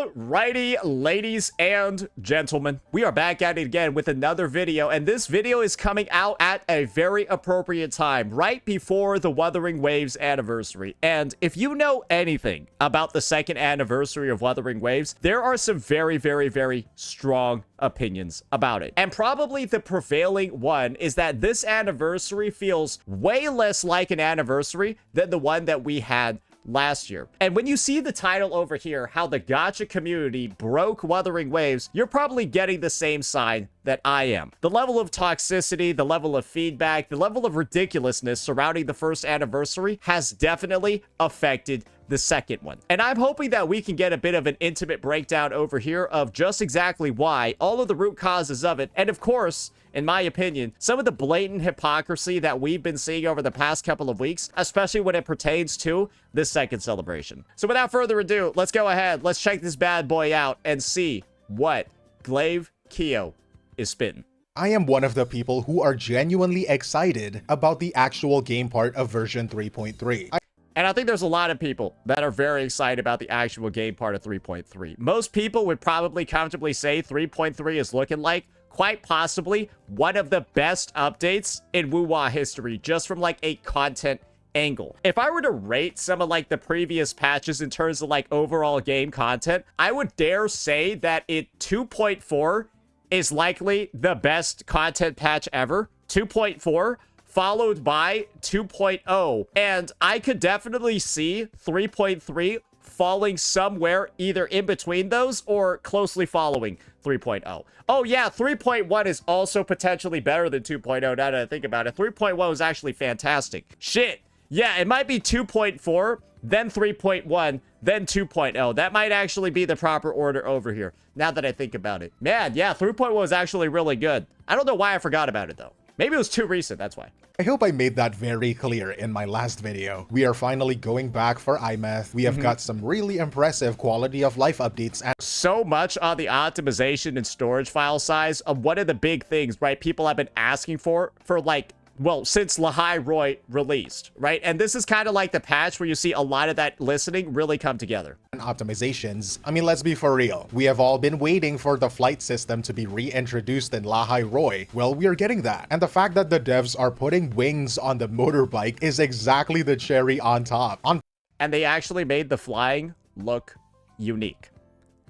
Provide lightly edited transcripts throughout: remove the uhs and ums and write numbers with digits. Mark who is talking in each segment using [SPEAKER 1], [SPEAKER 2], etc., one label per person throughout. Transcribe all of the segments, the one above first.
[SPEAKER 1] Alrighty, ladies and gentlemen, we are back at it again with another video, and this video is coming out at a very appropriate time, right before the Wuthering Waves anniversary. And if you know anything about the second anniversary of Wuthering Waves, there are some very strong opinions about it. And probably the prevailing one is that this anniversary feels way less like an anniversary than the one that we had last year. And when you see the title over here, how the Gacha community broke Wuthering Waves, you're probably getting the same sign that I am. The level of toxicity, the level of feedback, the level of ridiculousness surrounding the first anniversary has definitely affected the second one. And I'm hoping that we can get a bit of an intimate breakdown over here of just exactly why, all of the root causes of it, and of course, in my opinion, some of the blatant hypocrisy that we've been seeing over the past couple of weeks, especially when it pertains to this second celebration. So without further ado, let's go ahead, let's check this bad boy out and see what Glaive Keo is spitting.
[SPEAKER 2] I am one of the people who are genuinely excited about the actual game part of version 3.3.
[SPEAKER 1] And I think there's a lot of people that are very excited about the actual game part of 3.3. Most people would probably comfortably say 3.3 is looking like quite possibly one of the best updates in WuWa history, just from like a content angle. If I were to rate some of like the previous patches in terms of like overall game content, I would dare say that 2.4 is likely the best content patch ever. 2.4 followed by 2.0, and I could definitely see 3.3 falling somewhere either in between those or closely following 3.0. Oh yeah, 3.1 is also potentially better than 2.0 now that I think about it. 3.1 was actually fantastic. Shit. Yeah, it might be 2.4, then 3.1, then 2.0. That might actually be the proper order over here, now that I think about it. Man, yeah, 3.1 was actually really good. I don't know why I forgot about it, though. Maybe it was too recent, that's why.
[SPEAKER 2] I hope I made that very clear in my last video. We are finally going back for iMath. We have got some really impressive quality of life updates and
[SPEAKER 1] so much on the optimization and storage file size of one of the big things, right, people have been asking for like, well, since Lahai Roy released, right? And this is kind of like the patch where you see a lot of that listening really come together.
[SPEAKER 2] Optimizations. I mean, let's be for real. We have all been waiting for the flight system to be reintroduced in Lahai Roy. Well, we are getting that. And the fact that the devs are putting wings on the motorbike is exactly the cherry on top.
[SPEAKER 1] And they actually made the flying look unique.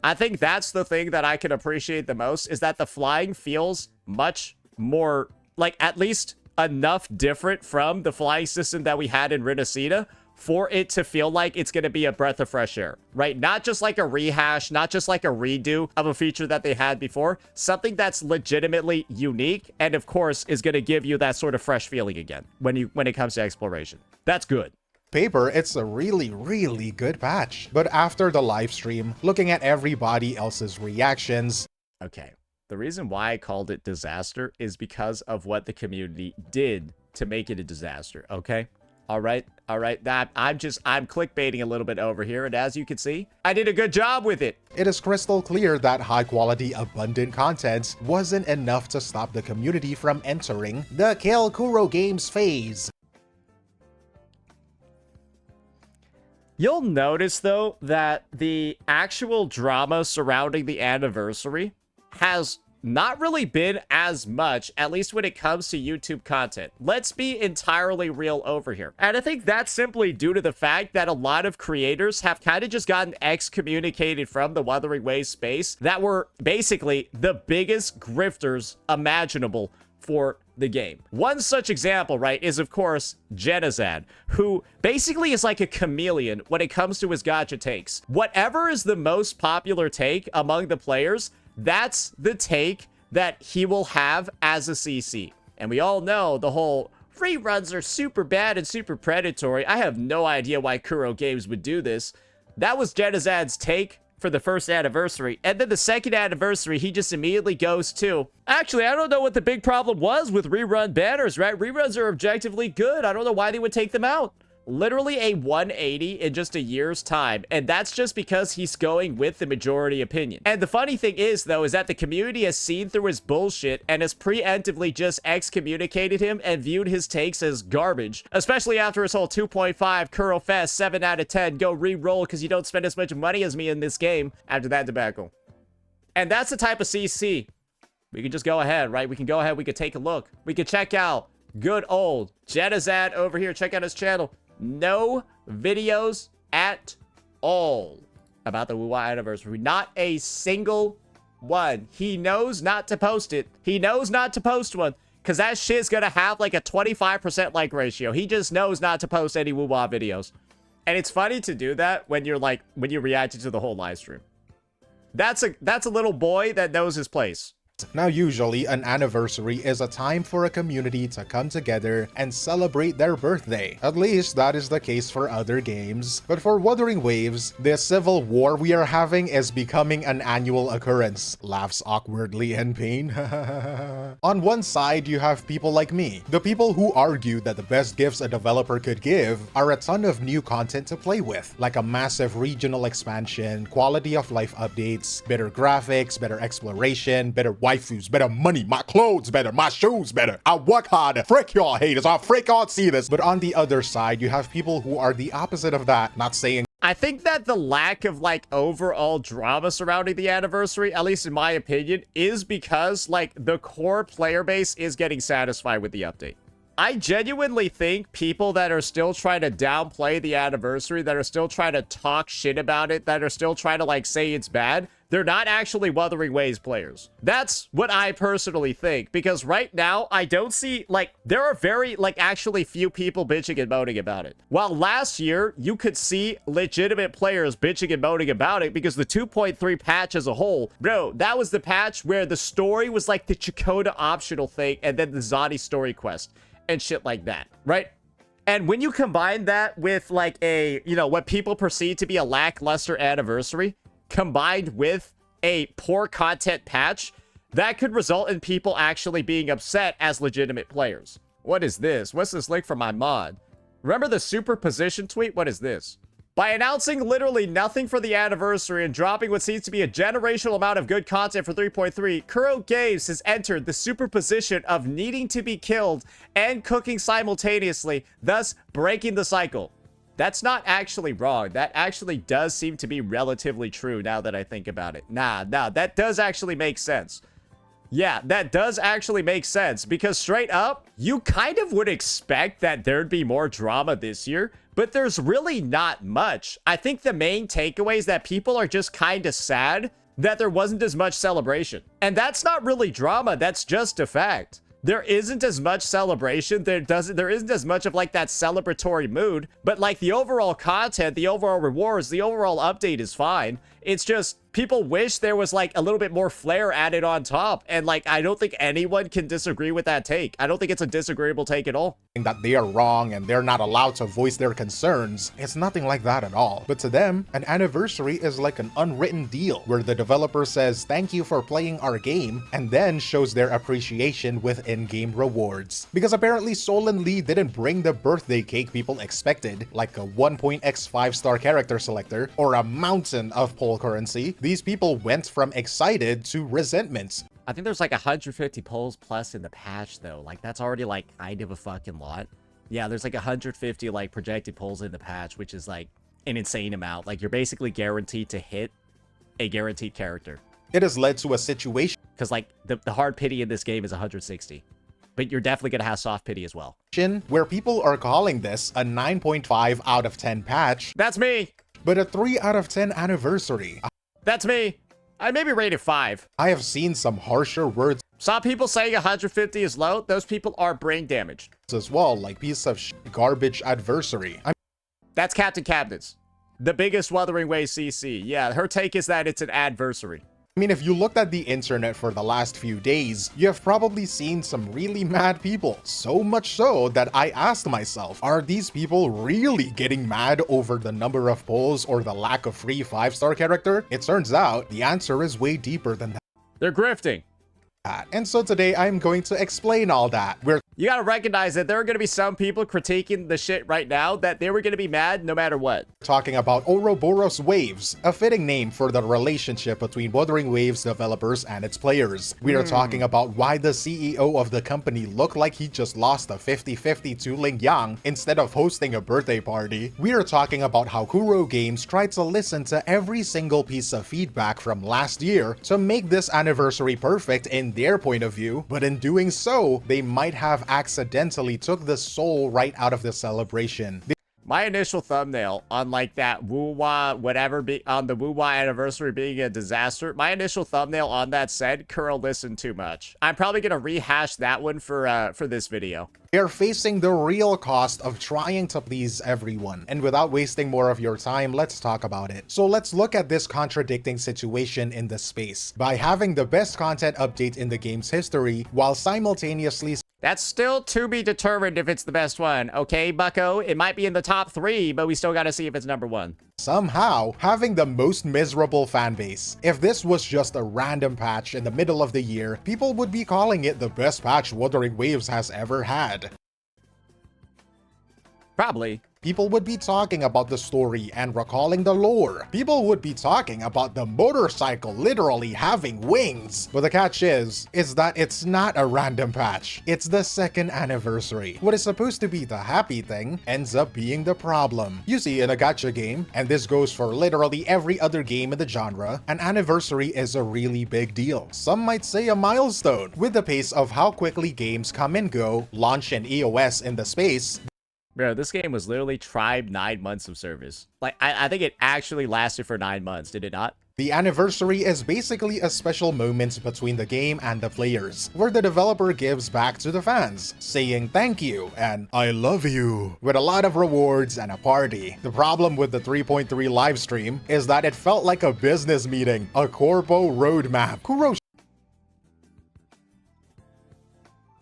[SPEAKER 1] I think that's the thing that I can appreciate the most, is that the flying feels much more, like, at least enough different from the flying system that we had in Renacida for it to feel like it's going to be a breath of fresh air, right? Not just like a rehash, not just like a redo of a feature that they had before, something that's legitimately unique and of course is going to give you that sort of fresh feeling again when it comes to exploration. That's good.
[SPEAKER 2] Paper, it's a really good patch. But after the live stream, looking at everybody else's reactions,
[SPEAKER 1] okay. The reason why I called it disaster is because of what the community did to make it a disaster, okay? All right. I'm clickbaiting a little bit over here, and as you can see, I did a good job with it.
[SPEAKER 2] It is crystal clear that high-quality, abundant content wasn't enough to stop the community from entering the Kill Kuro Games phase.
[SPEAKER 1] You'll notice, though, that the actual drama surrounding the anniversary has not really been as much, at least when it comes to YouTube content. Let's be entirely real over here. And I think that's simply due to the fact that a lot of creators have kind of just gotten excommunicated from the Wuthering Waves space that were basically the biggest grifters imaginable for the game. One such example, right, is of course Genazad, who basically is like a chameleon when it comes to his gacha takes. Whatever is the most popular take among the players, that's the take that he will have as a CC. And we all know the whole reruns are super bad and super predatory. I have no idea why Kuro Games would do this. That was Genazad's take for the first anniversary. And then the second anniversary, he just immediately goes to, actually, I don't know what the big problem was with rerun banners, right? Reruns are objectively good. I don't know why they would take them out. literally a 180 in just a year's time, and that's just because he's going with the majority opinion. And the funny thing is, though, is that the community has seen through his bullshit and has preemptively just excommunicated him and viewed his takes as garbage, especially after his whole 2.5 Kuro Fest 7 out of 10 go re-roll because you don't spend as much money as me in this game after that debacle. And that's the type of CC. We can just go ahead, right? We can go ahead, we could take a look. We could check out good old Jetazad over here. Check out his channel. No videos at all about the WuWa anniversary. Not a single one. He knows not to post it. He knows not to post one because that shit's gonna have like a 25% like ratio. He just knows not to post any WuWa videos. And it's funny to do that when you're like, when you reacted to the whole live stream. That's a little boy that knows his place.
[SPEAKER 2] Now, usually, an anniversary is a time for a community to come together and celebrate their birthday. At least, that is the case for other games. But for Wuthering Waves, the civil war we are having is becoming an annual occurrence. Laughs awkwardly in pain. On one side, you have people like me, the people who argue that the best gifts a developer could give are a ton of new content to play with, like a massive regional expansion, quality of life updates, better graphics, better exploration, better waifus, better money, my clothes better, my shoes better. I work harder. Frick y'all haters. I frick y'all see this. But on the other side, you have people who are the opposite of that, not saying
[SPEAKER 1] I think that the lack of like overall drama surrounding the anniversary, at least in my opinion, is because like the core player base is getting satisfied with the update. I genuinely think people that are still trying to downplay the anniversary, that are still trying to talk shit about it, that are still trying to like say it's bad, they're not actually Wuthering Waves players. That's what I personally think, because right now, I don't see, like, there are very, like, actually few people bitching and moaning about it. While last year, you could see legitimate players bitching and moaning about it because the 2.3 patch as a whole, bro, that was the patch where the story was like the Chakota optional thing and then the Zadi story quest and shit like that, right? And when you combine that with, like, a, you know, what people perceive to be a lackluster anniversary, combined with a poor content patch, that could result in people actually being upset as legitimate players. What is this? What's this link from my mod? Remember the superposition tweet? What is this? By announcing literally nothing for the anniversary and dropping what seems to be a generational amount of good content for 3.3, Kuro Games has entered the superposition of needing to be killed and cooking simultaneously, thus breaking the cycle. That's not actually wrong. That actually does seem to be relatively true now that I think about it. Nah, that does actually make sense. Yeah, that does actually make sense because straight up, you kind of would expect that there'd be more drama this year, but there's really not much. I think the main takeaway is that people are just kind of sad that there wasn't as much celebration. And that's not really drama, that's just a fact. There isn't as much celebration, there isn't as much of like that celebratory mood, but like the overall content, the overall rewards, the overall update is fine. It's just people wish there was like a little bit more flair added on top, and like I don't think anyone can disagree with that take. I don't think it's a disagreeable take at all.
[SPEAKER 2] That they are wrong and they're not allowed to voice their concerns. It's nothing like that at all. But to them, an anniversary is like an unwritten deal where the developer says thank you for playing our game and then shows their appreciation with in-game rewards. Because apparently Solon Lee didn't bring the birthday cake people expected, like a 1.x 5-star character selector or a mountain of poll currency. These people went from excited to resentment.
[SPEAKER 1] I think there's like 150 polls plus in the patch though. Like that's already like kind of a fucking lot. Yeah, there's like 150 like projected polls in the patch, which is like an insane amount. Like you're basically guaranteed to hit a guaranteed character.
[SPEAKER 2] It has led to a situation
[SPEAKER 1] because like the hard pity in this game is 160. But you're definitely gonna have soft pity as well.
[SPEAKER 2] Where people are calling this a 9.5 out of 10 patch.
[SPEAKER 1] That's me.
[SPEAKER 2] But a 3 out of 10 anniversary.
[SPEAKER 1] That's me. I maybe rated 5.
[SPEAKER 2] I have seen some harsher words.
[SPEAKER 1] Some people saying 150 is low. Those people are brain damaged.
[SPEAKER 2] As well, like piece of garbage adversary.
[SPEAKER 1] That's Captain Cabinets. The biggest Wuthering Waves CC. Yeah, her take is that it's an adversary.
[SPEAKER 2] I mean, if you looked at the internet for the last few days, you have probably seen some really mad people. So much so that I asked myself, are these people really getting mad over the number of polls or the lack of free 5-star character? It turns out the answer is way deeper than that.
[SPEAKER 1] They're grifting.
[SPEAKER 2] that. And so today I'm going to explain all that. We're
[SPEAKER 1] You gotta recognize that there are gonna be some people critiquing the shit right now that they were gonna be mad no matter what.
[SPEAKER 2] talking about Ouroboros Waves, a fitting name for the relationship between Wuthering Waves developers and its players. We are talking about why the CEO of the company looked like he just lost a 50-50 to Ling Yang instead of hosting a birthday party. We are talking about how Kuro Games tried to listen to every single piece of feedback from last year to make this anniversary perfect in their point of view, but in doing so, they might have accidentally took the soul right out of the celebration.
[SPEAKER 1] My initial thumbnail on like that WuWa whatever on the WuWa anniversary being a disaster, my initial thumbnail on that said Kuro listened too much. I'm probably gonna rehash that one for this video.
[SPEAKER 2] They're facing the real cost of trying to please everyone. And without wasting more of your time, let's talk about it. So let's look at this contradicting situation in the space. By having the best content update in the game's history, while simultaneously
[SPEAKER 1] That's still to be determined if it's the best one. Okay, bucko? It might be in the top 3, but we still gotta see if it's number 1.
[SPEAKER 2] somehow having the most miserable fanbase. If this was just a random patch in the middle of the year, people would be calling it the best patch Wuthering Waves has ever had.
[SPEAKER 1] Probably.
[SPEAKER 2] People would be talking about the story and recalling the lore. People would be talking about the motorcycle literally having wings. But the catch is that it's not a random patch. It's the 2nd anniversary. What is supposed to be the happy thing ends up being the problem. You see, in a gacha game, and this goes for literally every other game in the genre, an anniversary is a really big deal. Some might say a milestone. With the pace of how quickly games come and go, launch and EOS in the space,
[SPEAKER 1] Bro, this game was literally tried 9 months of service. Like, I think it actually lasted for 9 months, did it not?
[SPEAKER 2] the anniversary is basically a special moment between the game and the players, where the developer gives back to the fans, saying thank you and I love you, with a lot of rewards and a party. The problem with the 3.3 livestream is that it felt like a business meeting, a corpo roadmap. Kuro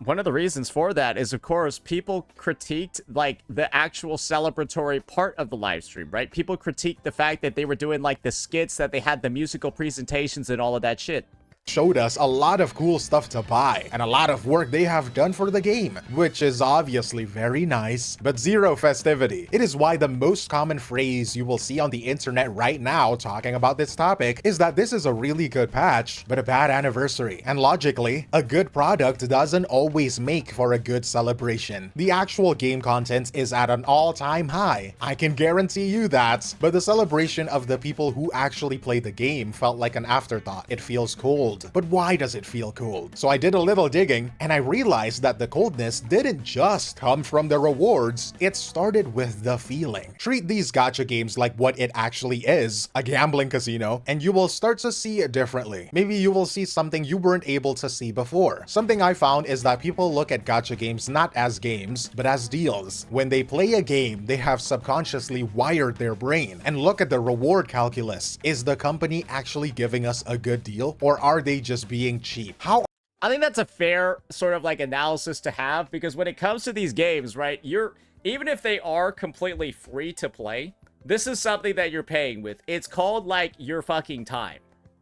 [SPEAKER 1] One of the reasons for that is, of course, people critiqued, like, the actual celebratory part of the live stream, right? People critiqued the fact that they were doing, like, the skits, that they had the musical presentations and all of that shit.
[SPEAKER 2] showed us a lot of cool stuff to buy and a lot of work they have done for the game, which is obviously very nice, but zero festivity. It is why the most common phrase you will see on the internet right now talking about this topic is that this is a really good patch, but a bad anniversary. And logically, a good product doesn't always make for a good celebration. The actual game content is at an all-time high, I can guarantee you that, but the celebration of the people who actually play the game felt like an afterthought. It feels cold. But why does it feel cold? So I did a little digging, and I realized that the coldness didn't just come from the rewards, it started with the feeling. Treat these gacha games like what it actually is, a gambling casino, and you will start to see it differently. Maybe you will see something you weren't able to see before. Something I found is that people look at gacha games not as games, but as deals. When they play a game, they have subconsciously wired their brain and look at the reward calculus. Is the company actually giving us a good deal, or are they just being cheap? How
[SPEAKER 1] I think that's a fair sort of like analysis to have, because when it comes to these games, right, even if they are completely free to play, this is something that you're paying with. It's called like your fucking time,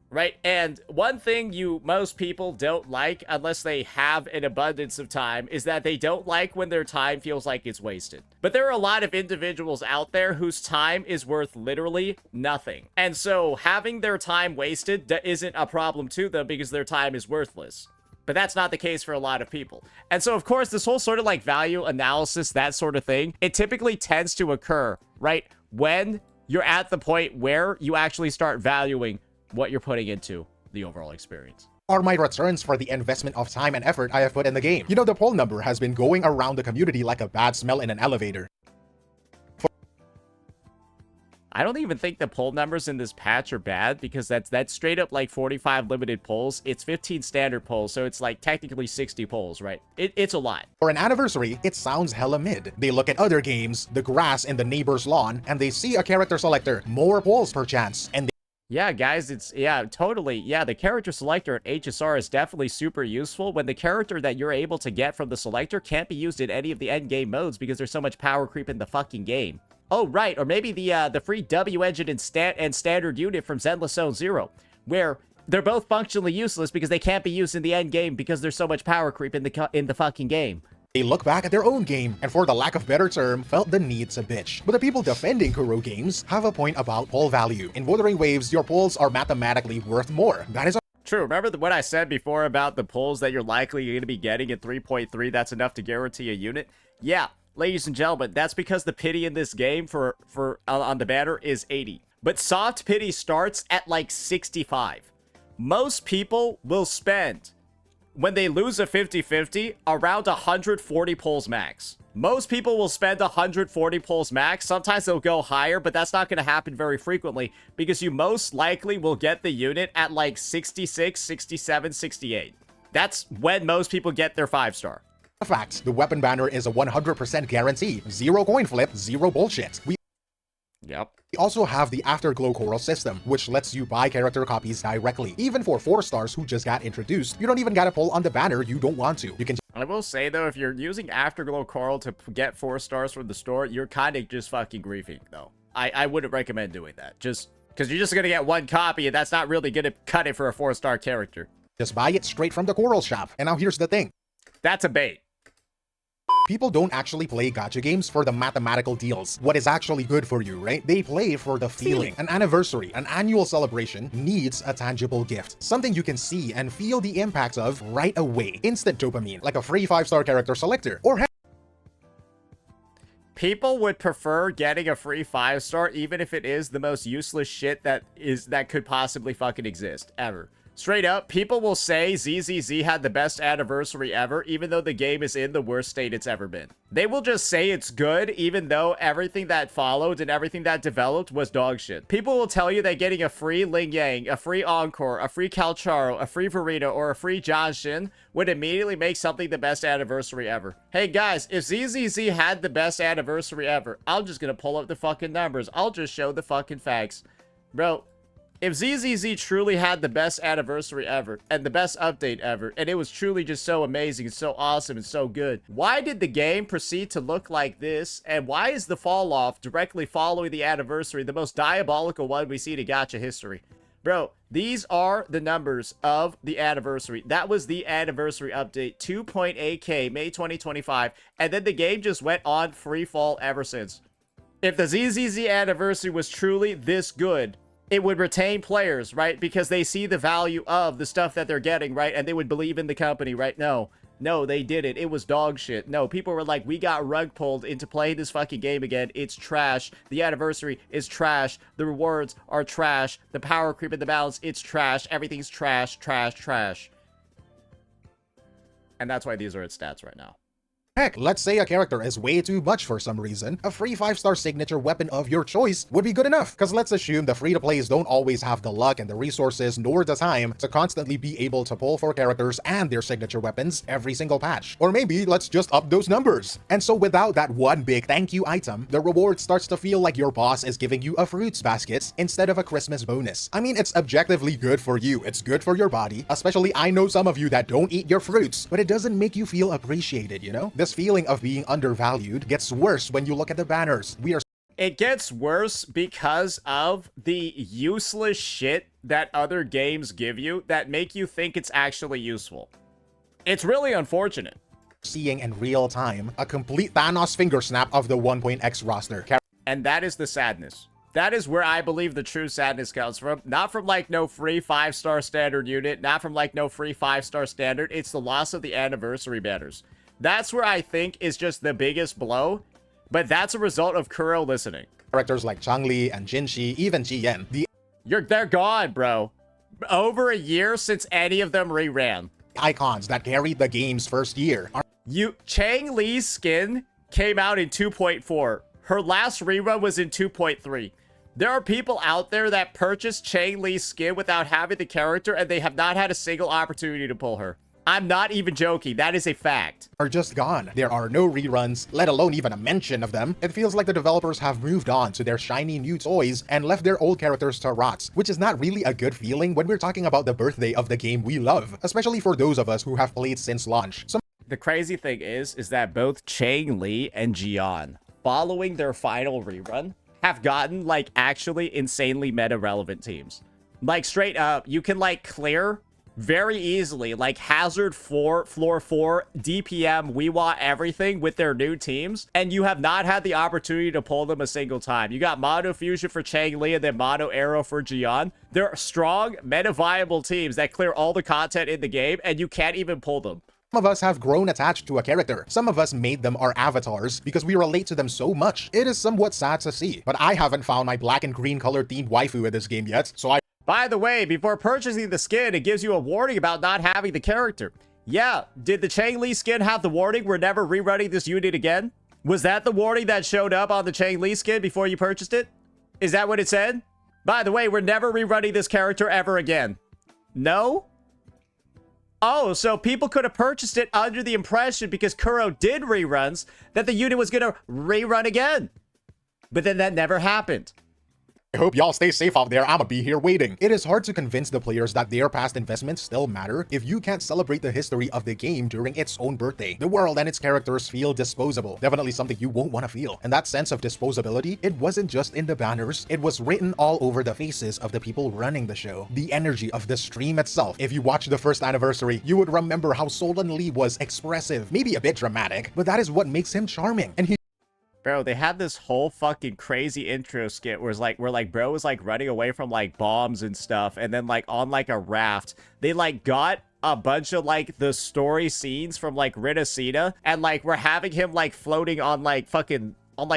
[SPEAKER 1] right? And one thing most people don't like, unless they have an abundance of time, is that they don't like when their time feels like it's wasted. But there are a lot of individuals out there whose time is worth literally nothing. And so having their time wasted isn't a problem to them because their time is worthless. But that's not the case for a lot of people. And so, of course, this whole sort of like value analysis, that sort of thing, it typically tends to occur, right, when you're at the point where you actually start valuing what you're putting into the overall experience.
[SPEAKER 2] are my returns for the investment of time and effort I have put in the game? You know, the poll number has been going around the community like a bad smell in an elevator.
[SPEAKER 1] I don't even think the poll numbers in this patch are bad, because that's straight up like 45 limited polls. It's 15 standard polls, so it's like technically 60 polls, right? It's a lot.
[SPEAKER 2] For an anniversary, it sounds hella mid. They look at other games, the grass in the neighbor's lawn, and they see a character selector, more polls per chance, and
[SPEAKER 1] yeah, guys, totally. Yeah, the character selector at HSR is definitely super useful when the character that you're able to get from the selector can't be used in any of the endgame modes because there's so much power creep in the fucking game. Oh, right, or maybe the free W engine and standard unit from Zenless Zone Zero, where they're both functionally useless because they can't be used in the end game because there's so much power creep in the fucking game.
[SPEAKER 2] They look back at their own game, and for the lack of better term, felt the need to bitch. But the people defending Kuro games have a point about pull value. In Wuthering Waves, your pulls are mathematically worth more. That is
[SPEAKER 1] true. Remember what I said before about the pulls that you're likely going to be getting at 3.3? That's enough to guarantee a unit? Yeah, ladies and gentlemen, that's because the pity in this game for on the banner is 80. But soft pity starts at like 65. Most people will spend, when they lose a 50-50, around 140 pulls max. Most people will spend 140 pulls max. Sometimes they'll go higher, but that's not going to happen very frequently because you most likely will get the unit at like 66, 67, 68. That's when most people get their 5-star.
[SPEAKER 2] fact. The weapon banner is a 100% guarantee. Zero coin flip, zero bullshit.
[SPEAKER 1] Yep.
[SPEAKER 2] We also have the Afterglow Coral system, which lets you buy character copies directly. Even for 4 stars who just got introduced, you don't even gotta pull on the banner you don't want to. You can
[SPEAKER 1] I will say though, if you're using Afterglow Coral to get 4 stars from the store, you're kind of just fucking griefing though. I wouldn't recommend doing that. Just because you're just gonna get 1 copy and that's not really gonna cut it for a 4-star character.
[SPEAKER 2] just buy it straight from the Coral shop. And now here's the thing.
[SPEAKER 1] That's a bait.
[SPEAKER 2] People don't actually play gacha games for the mathematical deals. What is actually good for you, right? They play for the feeling. An anniversary, an annual celebration needs a tangible gift. Something you can see and feel the impacts of right away. Instant dopamine, like a free 5-star character selector. Or
[SPEAKER 1] People would prefer getting a free 5-star even if it is the most useless shit that could possibly fucking exist, ever. Straight up, people will say ZZZ had the best anniversary ever, even though the game is in the worst state it's ever been. They will just say it's good, even though everything that followed and everything that developed was dog shit. People will tell you that getting a free Ling Yang, a free Encore, a free Calcharo, a free Verena, or a free Jianshin would immediately make something the best anniversary ever. Hey guys, if ZZZ had the best anniversary ever, I'm just gonna pull up the fucking numbers. I'll just show the fucking facts. Bro, if ZZZ truly had the best anniversary ever, and the best update ever, and it was truly just so amazing and so awesome and so good, why did the game proceed to look like this, and why is the fall off directly following the anniversary the most diabolical one we see in gacha history? Bro, these are the numbers of the anniversary. That was the anniversary update, 2.8K, May 2025, and then the game just went on free fall ever since. If the ZZZ anniversary was truly this good, it would retain players, right? Because they see the value of the stuff that they're getting, right? And they would believe in the company, right? No, they didn't. It was dog shit. No, people were like, we got rug pulled into playing this fucking game again. It's trash. The anniversary is trash. The rewards are trash. The power creep in the balance, it's trash. Everything's trash, trash, trash. And that's why these are its stats right now.
[SPEAKER 2] heck, let's say a character is way too much for some reason, a free 5-star signature weapon of your choice would be good enough. Cause let's assume the free-to-plays don't always have the luck and the resources nor the time to constantly be able to pull for characters and their signature weapons every single patch. Or maybe let's just up those numbers. And so without that one big thank you item, the reward starts to feel like your boss is giving you a fruits basket instead of a Christmas bonus. I mean, it's objectively good for you, it's good for your body, especially I know some of you that don't eat your fruits, but it doesn't make you feel appreciated, you know? This feeling of being undervalued gets worse when you look at the banners.
[SPEAKER 1] It gets worse because of the useless shit that other games give you that make you think it's actually useful. It's really unfortunate.
[SPEAKER 2] Seeing in real time a complete Thanos finger snap of the 1.x roster.
[SPEAKER 1] And that is the sadness. That is where I believe the true sadness comes from. Not from like no free 5-star standard unit, not from like no free 5-star standard. It's the loss of the anniversary banners. That's where I think is just the biggest blow, but that's a result of Kuro listening.
[SPEAKER 2] Characters like Changli and Jinshi, even Jiyen,
[SPEAKER 1] they're gone, bro. Over a year since any of them reran.
[SPEAKER 2] icons that carried the game's first year.
[SPEAKER 1] Chang Li's skin came out in 2.4. Her last rerun was in 2.3. There are people out there that purchased Chang Li's skin without having the character, and they have not had a single opportunity to pull her. I'm not even joking. That is a fact.
[SPEAKER 2] Are just gone. There are no reruns, let alone even a mention of them. It feels like the developers have moved on to their shiny new toys and left their old characters to rot, which is not really a good feeling when we're talking about the birthday of the game we love, especially for those of us who have played since launch.
[SPEAKER 1] The crazy thing is that both Chang Li and Jian, following their final rerun, have gotten like actually insanely meta relevant teams. Like, straight up, you can, like, clear very easily, like, Hazard 4, Floor 4, DPM, WuWa, everything with their new teams, and you have not had the opportunity to pull them a single time. You got Mono Fusion for Changli and then Mono Arrow for Jian. They're strong, meta-viable teams that clear all the content in the game, and you can't even pull them.
[SPEAKER 2] Some of us have grown attached to a character. Some of us made them our avatars because we relate to them so much. It is somewhat sad to see, but I haven't found my black and green colored themed waifu in this game yet, so I...
[SPEAKER 1] By the way, before purchasing the skin, it gives you a warning about not having the character. Yeah, did the Changli skin have the warning, we're never rerunning this unit again? Was that the warning that showed up on the Changli skin before you purchased it? Is that what it said? By the way, we're never rerunning this character ever again. No? Oh, so people could have purchased it under the impression, because Kuro did reruns, that the unit was gonna rerun again. But then that never happened.
[SPEAKER 2] I hope y'all stay safe out there. I'ma be here waiting. It is hard to convince the players that their past investments still matter if you can't celebrate the history of the game during its own birthday. The world and its characters feel disposable. Definitely something you won't want to feel. And that sense of disposability, it wasn't just in the banners, it was written all over the faces of the people running the show. The energy of the stream itself. If you watched the first anniversary, you would remember how Solon Lee was expressive, maybe a bit dramatic, but that is what makes him charming. And he...
[SPEAKER 1] Bro, they had this whole fucking crazy intro skit where bro was like running away from like bombs and stuff, and then like on like a raft, they like got a bunch of like the story scenes from like Rinasida, and like we're having him like floating on like fucking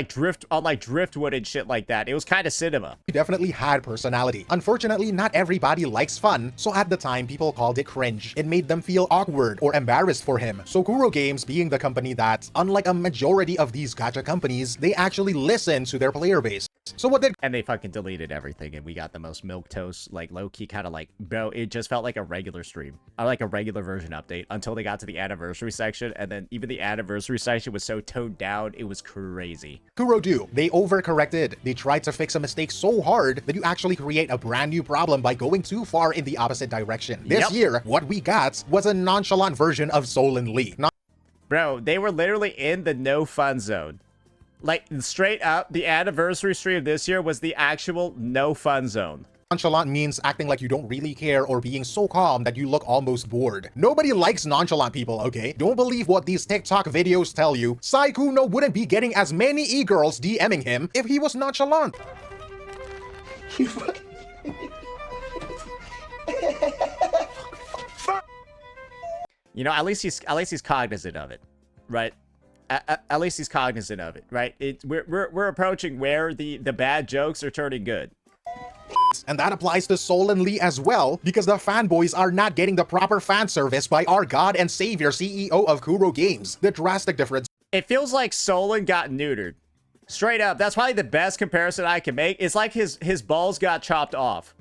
[SPEAKER 1] driftwood and shit like that. It was kind of cinema.
[SPEAKER 2] He definitely had personality. Unfortunately, not everybody likes fun, so at the time, people called it cringe. It made them feel awkward or embarrassed for him. So Kuro Games, being the company that, unlike a majority of these gacha companies, they actually listen to their player base. So what did...
[SPEAKER 1] And they fucking deleted everything, and we got the most milquetoast, like, low-key kind of like, bro, it just felt like a regular stream. Or like a regular version update until they got to the anniversary section, and then even the anniversary section was so toned down, it was crazy.
[SPEAKER 2] Kuro do. They overcorrected. They tried to fix a mistake so hard that you actually create a brand new problem by going too far in the opposite direction. This year, what we got was a nonchalant version of Solon Lee.
[SPEAKER 1] Bro, they were literally in the no fun zone. Like, straight up, the anniversary stream this year was the actual no fun zone.
[SPEAKER 2] Nonchalant means acting like you don't really care or being so calm that you look almost bored. Nobody likes nonchalant people, okay? Don't believe what these TikTok videos tell you. Saikuno wouldn't be getting as many e-girls DMing him if he was nonchalant.
[SPEAKER 1] You know, at least he's cognizant of it, right? At least he's cognizant of it, right? We're approaching where the bad jokes are turning good.
[SPEAKER 2] And that applies to Solon Lee as well, because the fanboys are not getting the proper fan service by our god and savior CEO of Kuro Games. The drastic difference.
[SPEAKER 1] It feels like Solon got neutered. Straight up, that's probably the best comparison I can make. It's like his balls got chopped off.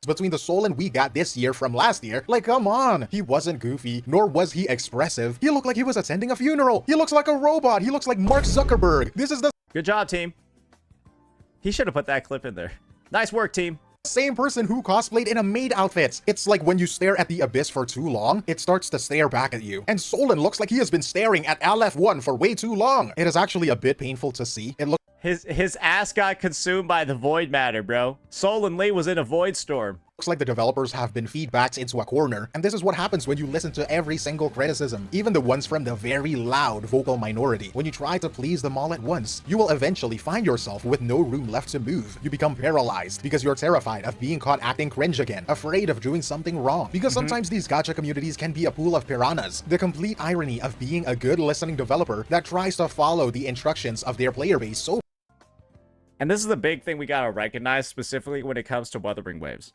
[SPEAKER 2] Between the Solon we got this year from last year, like, come on. He wasn't goofy, nor was he expressive. He looked like he was attending a funeral. He looks like a robot. He looks like Mark Zuckerberg. This is the...
[SPEAKER 1] Good job, team. He should have put that clip in there. Nice work, team.
[SPEAKER 2] Same person who cosplayed in a maid outfit. It's like when you stare at the abyss for too long, it starts to stare back at you. And Solon looks like he has been staring at LF1 for way too long. It is actually a bit painful to see. It looks...
[SPEAKER 1] His ass got consumed by the void matter, bro. Solon Lee was in a void storm.
[SPEAKER 2] Looks like the developers have been feedbacked into a corner, and this is what happens when you listen to every single criticism, even the ones from the very loud vocal minority. When you try to please them all at once, you will eventually find yourself with no room left to move. You become paralyzed because you're terrified of being caught acting cringe again, afraid of doing something wrong. Because sometimes these gacha communities can be a pool of piranhas. The complete irony of being a good listening developer that tries to follow the instructions of their player base so...
[SPEAKER 1] And this is the big thing we gotta recognize, specifically when it comes to Wuthering Waves.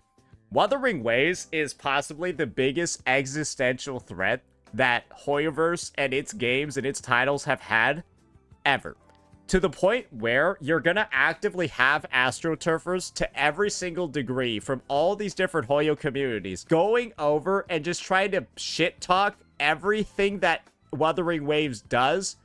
[SPEAKER 1] Wuthering Waves is possibly the biggest existential threat that Hoyoverse and its games and its titles have had ever. To the point where you're gonna actively have astroturfers to every single degree from all these different Hoyo communities going over and just trying to shit talk everything that Wuthering Waves does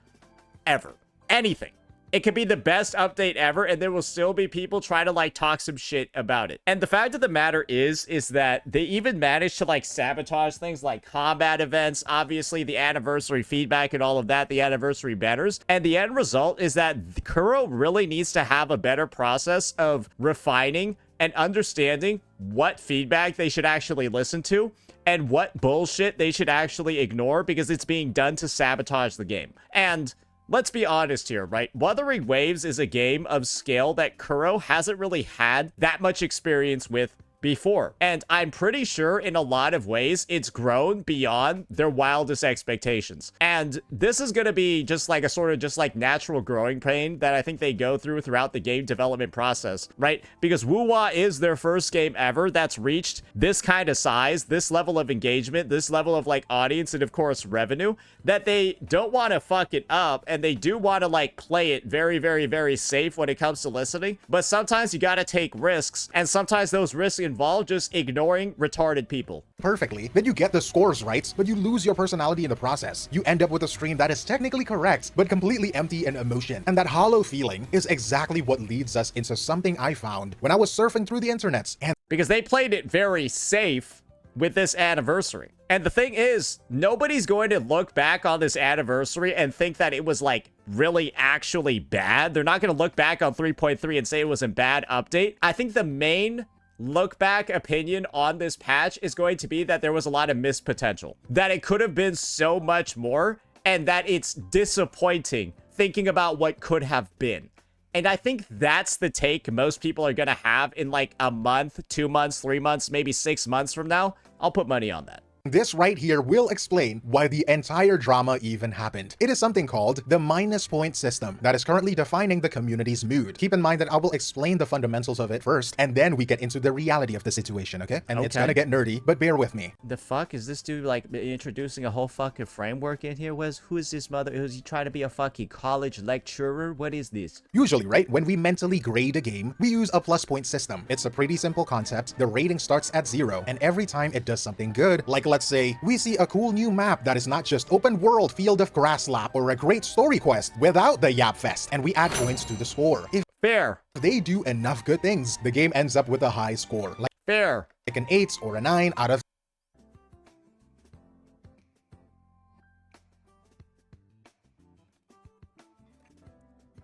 [SPEAKER 1] ever. Anything. It could be the best update ever, and there will still be people trying to, like, talk some shit about it. And the fact of the matter is that they even managed to, like, sabotage things like combat events, obviously the anniversary feedback and all of that, the anniversary banners. And the end result is that Kuro really needs to have a better process of refining and understanding what feedback they should actually listen to and what bullshit they should actually ignore because it's being done to sabotage the game. And let's be honest here, right? Wuthering Waves is a game of scale that Kuro hasn't really had that much experience with before. And I'm pretty sure in a lot of ways it's grown beyond their wildest expectations. And this is going to be just like a sort of just like natural growing pain that I think they go through throughout the game development process, right? Because WuWa is their first game ever that's reached this kind of size, this level of engagement, this level of like audience, and of course revenue, that they don't want to fuck it up, and they do want to like play it very, very, very safe when it comes to listening. But sometimes you got to take risks, and sometimes those risks involve just ignoring retarded people.
[SPEAKER 2] Perfectly, then you get the scores right, but you lose your personality in the process. You end up with a stream that is technically correct, but completely empty in emotion. And that hollow feeling is exactly what leads us into something I found when I was surfing through the internet. And
[SPEAKER 1] because they played it very safe with this anniversary. And the thing is, nobody's going to look back on this anniversary and think that it was like really actually bad. They're not going to look back on 3.3 and say it was a bad update. I think the main look back opinion on this patch is going to be that there was a lot of missed potential, that it could have been so much more, and that it's disappointing thinking about what could have been. And I think that's the take most people are going to have in like a month, 2 months, 3 months, maybe 6 months from now. I'll put money on that.
[SPEAKER 2] this right here will explain why the entire drama even happened. It is something called the minus point system that is currently defining the community's mood. Keep in mind that I will explain the fundamentals of it first, and then we get into the reality of the situation, okay? And it's gonna get nerdy, but bear with me.
[SPEAKER 1] The fuck? Is this dude like introducing a whole fucking framework in here? Who is this mother? Is he trying to be a fucking college lecturer? What is this?
[SPEAKER 2] Usually, right, when we mentally grade a game, we use a plus point system. It's a pretty simple concept. The rating starts at 0, and every time it does something good, like let's say, we see a cool new map that is not just open world field of grass lap or a great story quest without the Yap Fest, and we add points to the score. If
[SPEAKER 1] Fair.
[SPEAKER 2] they do enough good things, the game ends up with a high score, like an 8 or a 9 out of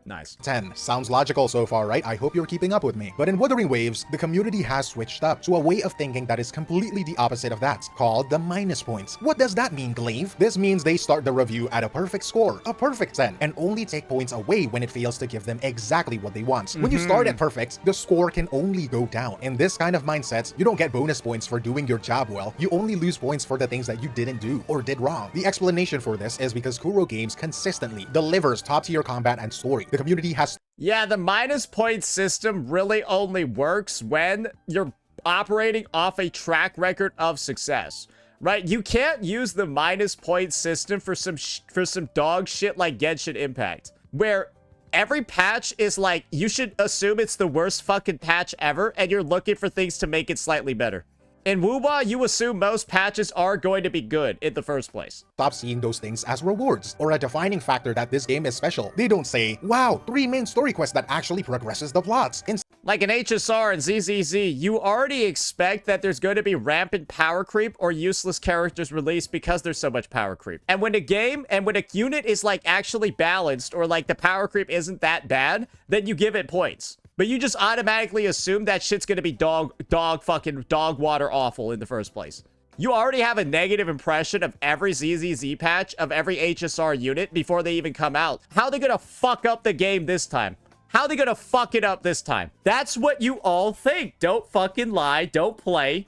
[SPEAKER 1] Nice.
[SPEAKER 2] 10. Sounds logical so far, right? I hope you're keeping up with me. But in Wuthering Waves, the community has switched up to a way of thinking that is completely the opposite of that, called the minus points. What does that mean, Glaive? This means they start the review at a perfect score, a perfect 10, and only take points away when it fails to give them exactly what they want. When you start at perfect, the score can only go down. In this kind of mindset, you don't get bonus points for doing your job well, you only lose points for the things that you didn't do or did wrong. The explanation for this is because Kuro Games consistently delivers top-tier combat and story. The community has...
[SPEAKER 1] Yeah, the minus point system really only works when you're operating off a track record of success, right? You can't use the minus point system for some dog shit like Genshin Impact, where every patch is like, you should assume it's the worst fucking patch ever, and you're looking for things to make it slightly better. In WuWa, you assume most patches are going to be good in the first place.
[SPEAKER 2] Stop seeing those things as rewards or a defining factor that this game is special. They don't say, wow, 3 main story quests that actually progresses the plots.
[SPEAKER 1] Like in HSR and ZZZ, you already expect that there's going to be rampant power creep or useless characters released because there's so much power creep. And when a unit is like actually balanced or like the power creep isn't that bad, then you give it points. But you just automatically assume that shit's gonna be dog water awful in the first place. You already have a negative impression of every ZZZ patch, of every HSR unit before they even come out. How are they gonna fuck up the game this time? How are they gonna fuck it up this time? That's what you all think. Don't fucking lie. Don't play.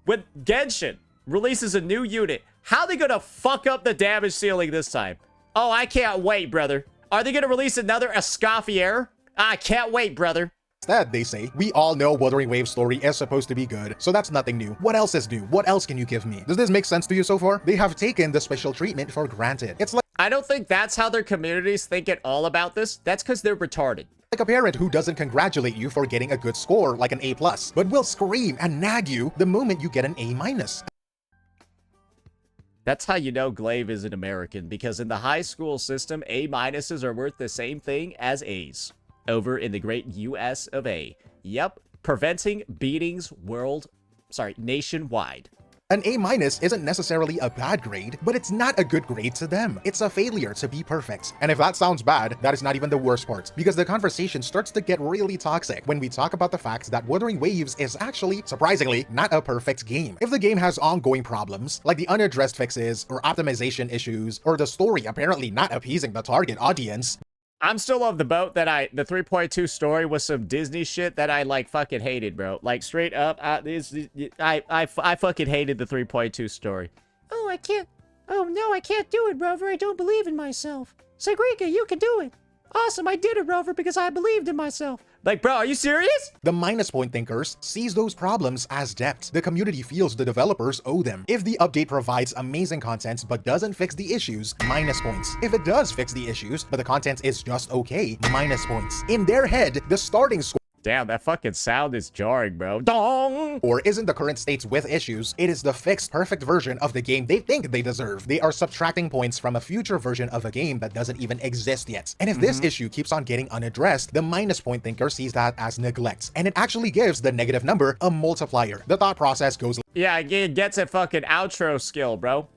[SPEAKER 1] When Genshin releases a new unit, how are they gonna fuck up the damage ceiling this time? Oh, I can't wait, brother. Are they gonna release another Escoffier? I can't wait, brother.
[SPEAKER 2] Instead, they say, we all know Wuthering Waves story is supposed to be good, so that's nothing new. What else is new? What else can you give me? Does this make sense to you so far? They have taken the special treatment for granted. It's
[SPEAKER 1] I don't think that's how their communities think at all about this. That's because they're retarded.
[SPEAKER 2] like a parent who doesn't congratulate you for getting a good score like an A+, but will scream and nag you the moment you get an A-.
[SPEAKER 1] That's how you know Glaive is an American, because in the high school system, A-minuses are worth the same thing as A's. Over in the great US of A. Yep, preventing beatings nationwide.
[SPEAKER 2] An A- isn't necessarily a bad grade, but it's not a good grade to them. It's a failure to be perfect. And if that sounds bad, that is not even the worst part, because the conversation starts to get really toxic when we talk about the fact that Wuthering Waves is actually, surprisingly, not a perfect game. If the game has ongoing problems, like the unaddressed fixes, or optimization issues, or the story apparently not appeasing the target audience,
[SPEAKER 1] I'm still of the boat that the 3.2 story was some Disney shit that I like fucking hated, bro. Like straight up, I fucking hated the 3.2 story. Oh, I can't. Oh no, I can't do it, Rover. I don't believe in myself. Sagrika, you can do it. Awesome, I did it, Rover, because I believed in myself. Like, bro, are you serious?
[SPEAKER 2] The minus point thinkers sees those problems as debt the community feels the developers owe them. If the update provides amazing content but doesn't fix the issues, minus points. If it does fix the issues but the content is just okay, minus points. In their head, the starting score
[SPEAKER 1] Damn, that fucking sound is jarring, bro. Dong!
[SPEAKER 2] or isn't the current states with issues, it is the fixed perfect version of the game they think they deserve. They are subtracting points from a future version of a game that doesn't even exist yet. And if this issue keeps on getting unaddressed, the minus point thinker sees that as neglect, and it actually gives the negative number a multiplier. The thought process goes,
[SPEAKER 1] Yeah, it gets a fucking outro skill, bro.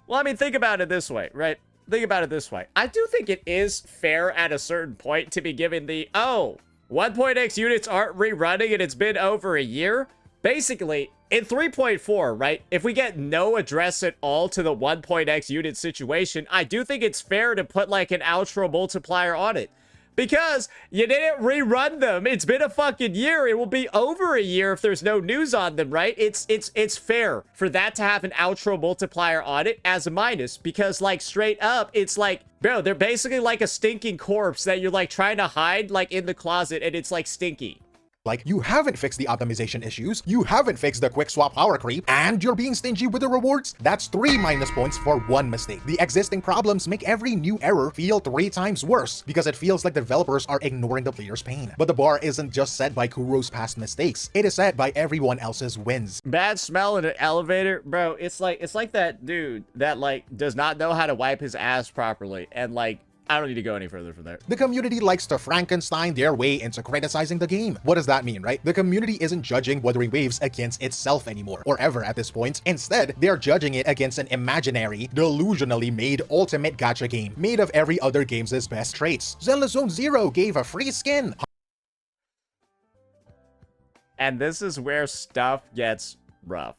[SPEAKER 1] Well, I mean, think about it this way, right? Think about it this way. I do think it is fair at a certain point to be given the, oh, 1.x units aren't rerunning and it's been over a year. Basically, in 3.4, right, if we get no address at all to the 1.x unit situation, I do think it's fair to put like an outro multiplier on it. Because you didn't rerun them. It's been a fucking year. It will be over a year if there's no news on them, right? It's fair for that to have an outro multiplier on it as a minus. Because, like, straight up, it's like, bro, they're basically like a stinking corpse that you're, like, trying to hide, like, in the closet, and it's, like, stinky.
[SPEAKER 2] like, you haven't fixed the optimization issues, you haven't fixed the quick swap power creep, and you're being stingy with the rewards? That's 3 minus points for one mistake. The existing problems make every new error feel 3 times worse, because it feels like developers are ignoring the player's pain. But the bar isn't just set by Kuro's past mistakes, it is set by everyone else's wins.
[SPEAKER 1] Bad smell in an elevator, bro, it's like that dude that, like, does not know how to wipe his ass properly, and, like, I don't need to go any further from there.
[SPEAKER 2] The community likes to Frankenstein their way into criticizing the game. What does that mean, right? The community isn't judging Wuthering Waves against itself anymore, or ever at this point. Instead, they're judging it against an imaginary, delusionally made ultimate gacha game, made of every other game's best traits. Zenless Zone Zero gave a free skin.
[SPEAKER 1] And this is where stuff gets rough.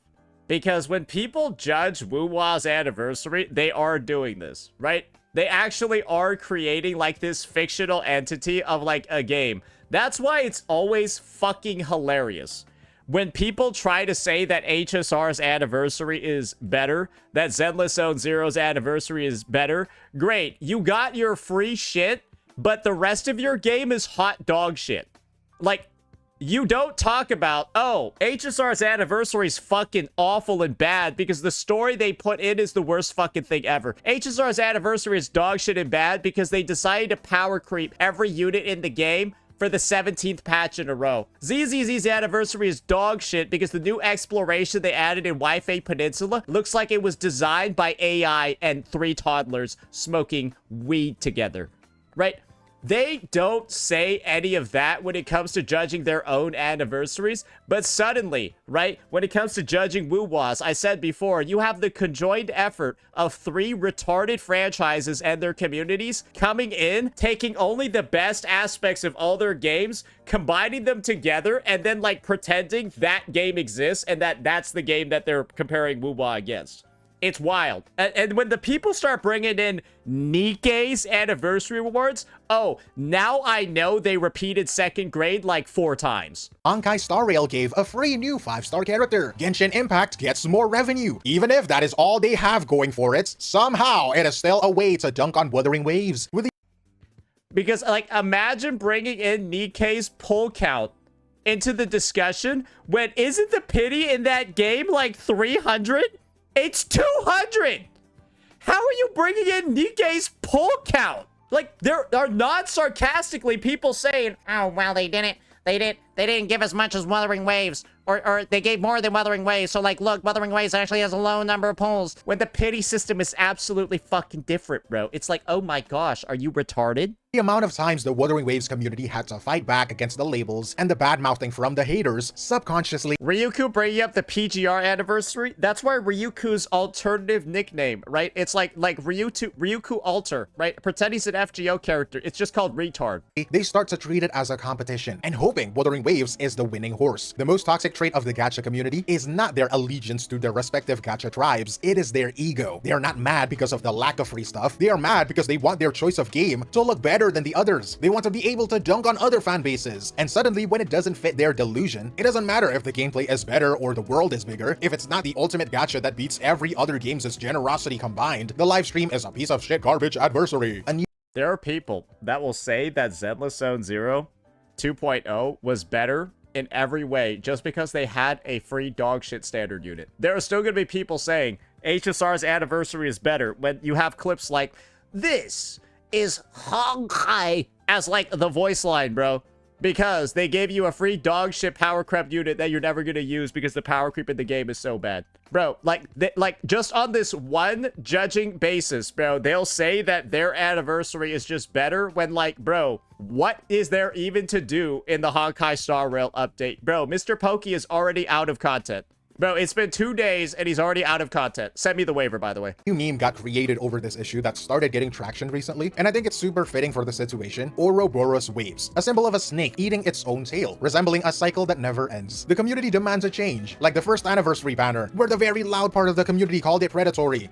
[SPEAKER 1] Because when people judge WuWa's anniversary, they are doing this, right? They actually are creating, like, this fictional entity of, like, a game. That's why it's always fucking hilarious when people try to say that HSR's anniversary is better, that Zenless Zone Zero's anniversary is better. Great, you got your free shit, but the rest of your game is hot dog shit. Like, you don't talk about, oh, HSR's anniversary is fucking awful and bad because the story they put in is the worst fucking thing ever. HSR's anniversary is dog shit and bad because they decided to power creep every unit in the game for the 17th patch in a row. ZZZ's anniversary is dog shit because the new exploration they added in Wi-Fi Peninsula looks like it was designed by AI and 3 toddlers smoking weed together, right? They don't say any of that when it comes to judging their own anniversaries, but suddenly, right, when it comes to judging WuWa's, I said before, you have the conjoined effort of 3 retarded franchises and their communities coming in, taking only the best aspects of all their games, combining them together, and then, like, pretending that game exists and that that's the game that they're comparing WuWa against. It's wild. And when the people start bringing in Nikkei's anniversary rewards, oh, now I know they repeated 2nd grade like 4 times.
[SPEAKER 2] Ankai Star Rail gave a free new 5-star character. Genshin Impact gets more revenue. Even if that is all they have going for it, somehow it is still a way to dunk on Wuthering Waves.
[SPEAKER 1] Because, like, imagine bringing in Nikkei's pull count into the discussion when isn't the pity in that game like 300? It's 200! How are you bringing in Nikkei's pull count? Like, there are not sarcastically people saying, oh, well, they didn't give as much as Wuthering Waves, or they gave more than Wuthering Waves, so, like, look, Wuthering Waves actually has a low number of pulls. When the pity system is absolutely fucking different, bro. It's like, oh my gosh, are you retarded?
[SPEAKER 2] The amount of times the Wuthering Waves community had to fight back against the labels and the bad-mouthing from the haters subconsciously.
[SPEAKER 1] Ryuku bringing up the PGR anniversary? That's why Ryuku's alternative nickname, right? It's like Ryuku Alter, right? Pretend he's an FGO character. It's just called Retard.
[SPEAKER 2] They start to treat it as a competition and hoping Wuthering Waves is the winning horse. The most toxic trait of the Gacha community is not their allegiance to their respective Gacha tribes. It is their ego. They are not mad because of the lack of free stuff. They are mad because they want their choice of game to look better than the others. They want to be able to dunk on other fan bases. And suddenly, when it doesn't fit their delusion, it doesn't matter if the gameplay is better or the world is bigger. If it's not the ultimate gacha that beats every other game's generosity combined, the live stream is a piece of shit garbage adversary.
[SPEAKER 1] There are people that will say that Zenless Zone 0 2.0 was better in every way just because they had a free dog shit standard unit. There are still going to be people saying HSR's anniversary is better when you have clips like, "This is Honkai," as like the voice line, bro, because they gave you a free dog shit power creep unit that you're never gonna use because the power creep in the game is so bad, bro. Like just on this one judging basis, bro, they'll say that their anniversary is just better when, like, bro, what is there even to do in the Honkai Star Rail update? Bro, Mr. Pokey is already out of content. Bro, it's been 2 days and he's already out of content. Send me the waiver, by the way.
[SPEAKER 2] New meme got created over this issue that started getting traction recently, and I think it's super fitting for the situation. Ouroboros Waves, a symbol of a snake eating its own tail, resembling a cycle that never ends. The community demands a change, like the first anniversary banner, where the very loud part of the community called it predatory.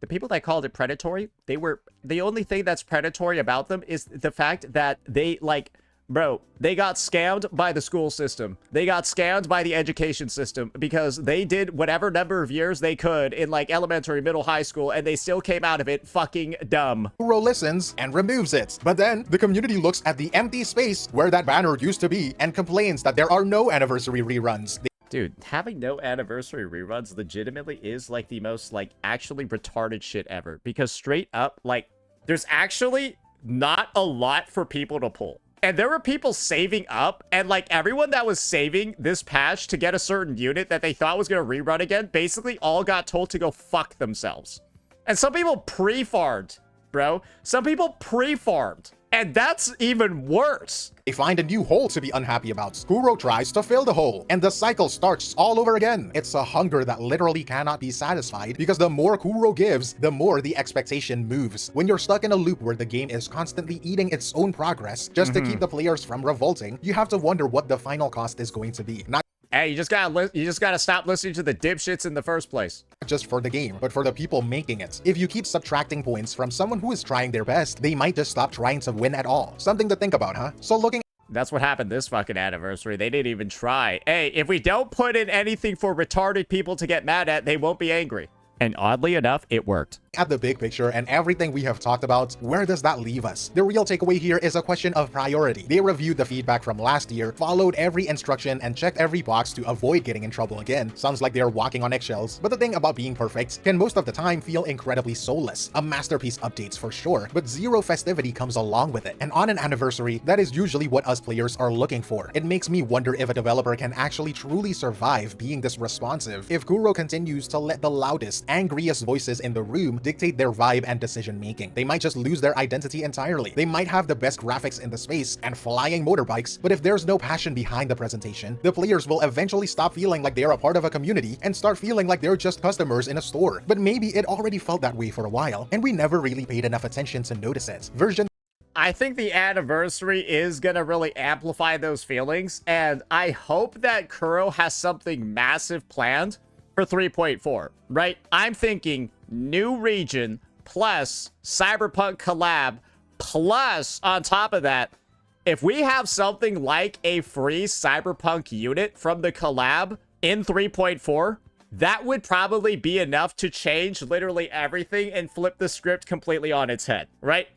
[SPEAKER 1] The people that called it predatory, the only thing that's predatory about them is the fact that they, like, bro, they got scammed by the school system. They got scammed by the education system because they did whatever number of years they could in, like, elementary, middle, high school, and they still came out of it fucking dumb.
[SPEAKER 2] Kuro listens and removes it. But then the community looks at the empty space where that banner used to be and complains that there are no anniversary reruns.
[SPEAKER 1] Dude, having no anniversary reruns legitimately is, like, the most, like, actually retarded shit ever. Because straight up, like, there's actually not a lot for people to pull. And there were people saving up, and, like, everyone that was saving this patch to get a certain unit that they thought was going to rerun again basically all got told to go fuck themselves. And some people pre-farmed, bro. Some people pre-farmed. And that's even worse.
[SPEAKER 2] They find a new hole to be unhappy about. Kuro tries to fill the hole, and the cycle starts all over again. It's a hunger that literally cannot be satisfied, because the more Kuro gives, the more the expectation moves. When you're stuck in a loop where the game is constantly eating its own progress just to keep the players from revolting, you have to wonder what the final cost is going to be. Not
[SPEAKER 1] Hey, you just gotta stop listening to the dipshits in the first place.
[SPEAKER 2] just for the game, but for the people making it. If you keep subtracting points from someone who is trying their best, they might just stop trying to win at all. Something to think about, huh? So looking
[SPEAKER 1] That's what happened this fucking anniversary. They didn't even try. Hey, if we don't put in anything for retarded people to get mad at, they won't be angry. And oddly enough, it worked.
[SPEAKER 2] at the big picture and everything we have talked about, where does that leave us? The real takeaway here is a question of priority. They reviewed the feedback from last year, followed every instruction, and checked every box to avoid getting in trouble again. Sounds like they're walking on eggshells, but the thing about being perfect can most of the time feel incredibly soulless. A masterpiece updates for sure, but zero festivity comes along with it. And on an anniversary, that is usually what us players are looking for. It makes me wonder if a developer can actually truly survive being this responsive if Kuro continues to let the loudest, angriest voices in the room dictate their vibe and decision making. They might just lose their identity entirely. They might have the best graphics in the space and flying motorbikes, but if there's no passion behind the presentation, the players will eventually stop feeling like they're a part of a community and start feeling like they're just customers in a store. But maybe it already felt that way for a while, and we never really paid enough attention to notice it.
[SPEAKER 1] I think the anniversary is gonna really amplify those feelings, and I hope that Kuro has something massive planned for 3.4, right? I'm thinking new region plus Cyberpunk collab plus on top of that, if we have something like a free Cyberpunk unit from the collab in 3.4, that would probably be enough to change literally everything and flip the script completely on its head, right?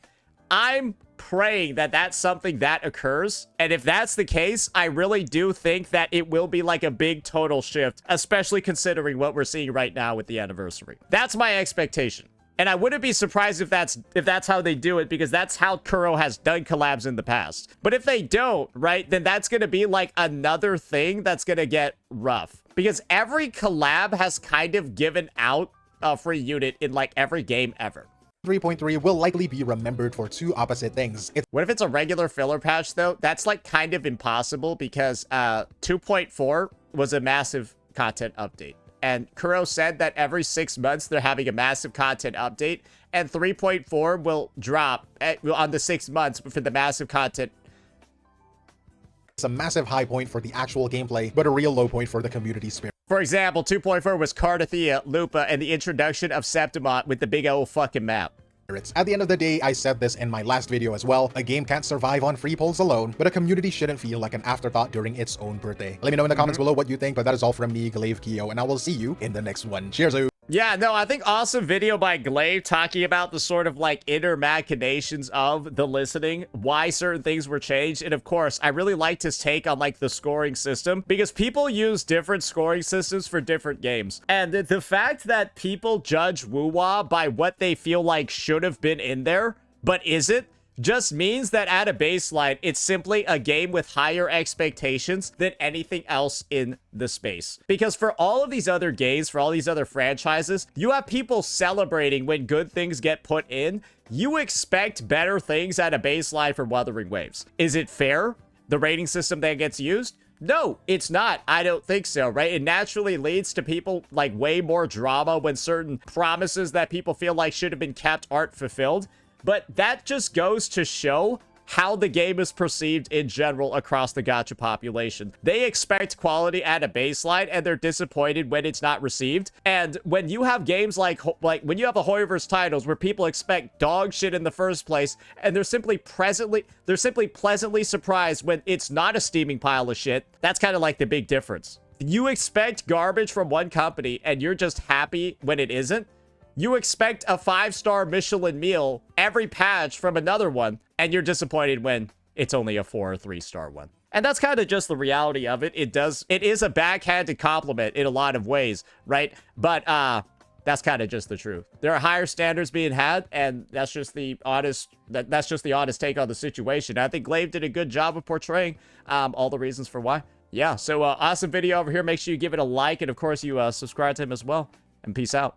[SPEAKER 1] I'm praying that that's something that occurs, and if that's the case, I really do think that it will be like a big total shift, especially considering what we're seeing right now with the anniversary. That's my expectation, and I wouldn't be surprised if that's how they do it, because that's how Kuro has done collabs in the past. But if they don't, right, then that's gonna be like another thing that's gonna get rough, because every collab has kind of given out a free unit in like every game ever.
[SPEAKER 2] 3.3 will likely be remembered for two opposite things.
[SPEAKER 1] What if it's a regular filler patch, though? That's, like, kind of impossible because 2.4 was a massive content update. And Kuro said that every 6 months they're having a massive content update, and 3.4 will drop on the 6 months for the massive content.
[SPEAKER 2] It's a massive high point for the actual gameplay, but a real low point for the community spirit.
[SPEAKER 1] For example, 2.4 was Cardathea, Lupa, and the introduction of Septimont with the big old fucking map.
[SPEAKER 2] At the end of the day, I said this in my last video as well, a game can't survive on free polls alone, but a community shouldn't feel like an afterthought during its own birthday. Let me know in the comments below what you think, but that is all from me, Glaive Keo, and I will see you in the next one. Cheers!
[SPEAKER 1] Yeah, no, I think awesome video by Glaive talking about the sort of like inner machinations of the listening, why certain things were changed, and of course, I really liked his take on like the scoring system, because people use different scoring systems for different games, and the fact that people judge WuWa by what they feel like should have been in there, but isn't, just means that at a baseline, it's simply a game with higher expectations than anything else in the space. Because for all of these other games, for all these other franchises, you have people celebrating when good things get put in. You expect better things at a baseline for Wuthering Waves. Is it fair, the rating system that gets used? No, it's not. I don't think so, right? It naturally leads to people like way more drama when certain promises that people feel like should have been kept aren't fulfilled. But that just goes to show how the game is perceived in general across the gacha population. They expect quality at a baseline, and they're disappointed when it's not received. And when you have games like when you have the Hoyoverse titles where people expect dog shit in the first place, and they're simply pleasantly surprised when it's not a steaming pile of shit, that's kind of like the big difference. You expect garbage from one company, and you're just happy when it isn't. You expect a 5-star Michelin meal every patch from another one, and you're disappointed when it's only a 4 or 3-star one. And that's kind of just the reality of it. It is a backhanded compliment in a lot of ways, right? But that's kind of just the truth. There are higher standards being had, and that's just the honest take on the situation. I think Glaive did a good job of portraying all the reasons for why. Yeah, so awesome video over here. Make sure you give it a like, and of course you subscribe to him as well. And peace out.